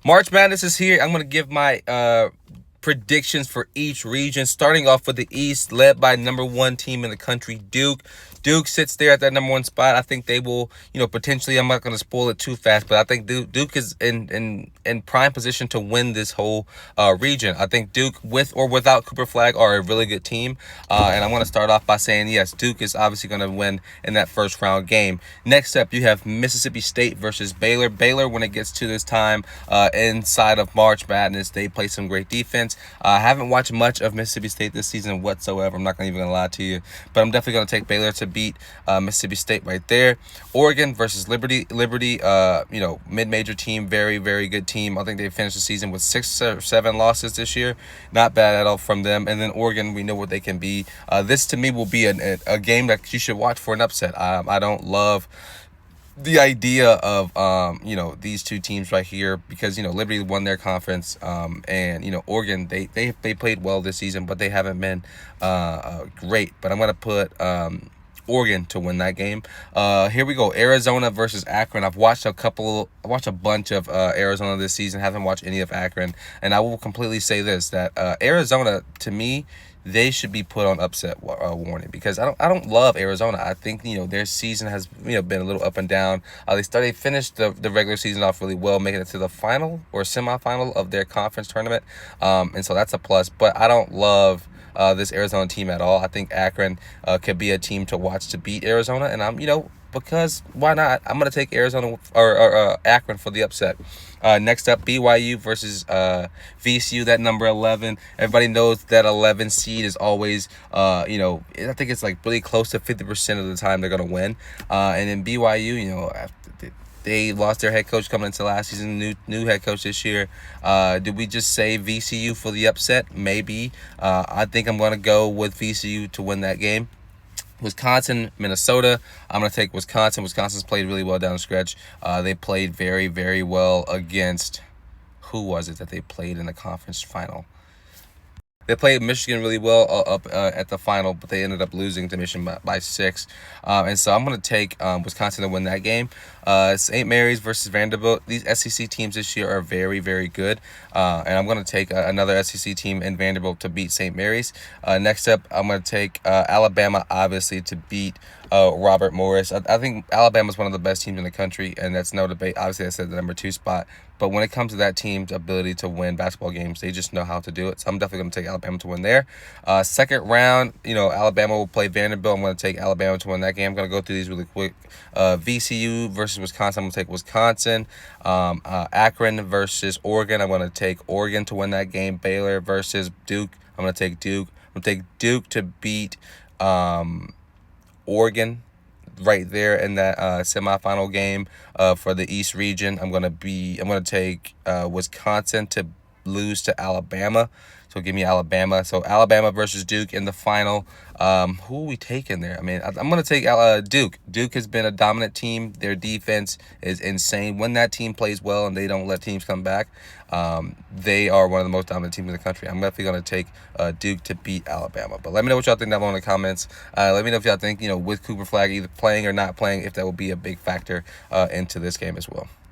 March Madness is here. I'm going to give my predictions for each region, starting off with the East, led by #1 team in the country, Duke. Duke sits there at that #1 spot. I think they will, potentially. I'm not going to spoil it too fast, but I think Duke is in prime position to win this whole region. I think Duke, with or without Cooper Flag, are a really good team. And I'm going to start off by saying, yes, Duke is obviously going to win in that first round game. Next up, you have Mississippi State versus Baylor. Baylor, when it gets to this time inside of March Madness, they play some great defense. I haven't watched much of Mississippi State this season whatsoever. I'm not even going to lie to you, but I'm definitely going to take Baylor to beat Mississippi State right there. Oregon versus Liberty. Liberty, mid-major team, very, very good team. I think they finished the season with 6 or 7 losses this year. Not bad at all from them. And then Oregon, we know what they can be. This, to me, will be a game that you should watch for an upset. I don't love the idea of these two teams right here because Liberty won their conference and Oregon they played well this season, but they haven't been great. But I'm gonna put Oregon to win that game. Here we go. Arizona versus Akron. I've watched a bunch of Arizona this season. Haven't watched any of Akron, and I will completely say this: that Arizona, to me, they should be put on upset warning because I don't love Arizona. I think their season has been a little up and down. They finished the regular season off really well, making it to the final or semifinal of their conference tournament, and so that's a plus. But I don't love this Arizona team at all. I think Akron could be a team to watch to beat Arizona, and because why not? I'm going to take Arizona or Akron for the upset. Next up, BYU versus VCU, that number 11. Everybody knows that 11 seed is always, I think it's like really close to 50% of the time they're going to win. And then BYU, they lost their head coach coming into last season, new head coach this year. Did we just say VCU for the upset? Maybe. I think I'm going to go with VCU to win that game. Wisconsin, Minnesota. I'm going to take Wisconsin. Wisconsin's played really well down the stretch. They played very, very well against, who was it that they played in the conference final? They played Michigan really well up at the final, but they ended up losing to Michigan by 6. And so I'm going to take Wisconsin to win that game. St. Mary's versus Vanderbilt. These SEC teams this year are very, very good. And I'm going to take another SEC team in Vanderbilt to beat St. Mary's. Next up, I'm going to take Alabama, obviously, to beat Robert Morris. I think Alabama is one of the best teams in the country, and that's no debate. Obviously, I said the #2 spot. But when it comes to that team's ability to win basketball games, they just know how to do it. So I'm definitely going to take Alabama to win there. Second round, Alabama will play Vanderbilt. I'm going to take Alabama to win that game. I'm going to go through these really quick. VCU versus Wisconsin. I'm going to take Wisconsin. Akron versus Oregon. I'm going to take Oregon to win that game. Baylor versus Duke. I'm going to take Duke. I'm going to take Duke to beat Oregon right there in that semifinal game for the East region. I'm gonna take Wisconsin to lose to Alabama. So give me Alabama. So Alabama versus Duke in the final. Who are we taking there? I mean, I'm going to take Duke. Duke has been a dominant team. Their defense is insane. When that team plays well and they don't let teams come back, they are one of the most dominant teams in the country. I'm definitely going to take Duke to beat Alabama. But let me know what y'all think down below in the comments. Let me know if y'all think, with Cooper Flag either playing or not playing, if that will be a big factor into this game as well.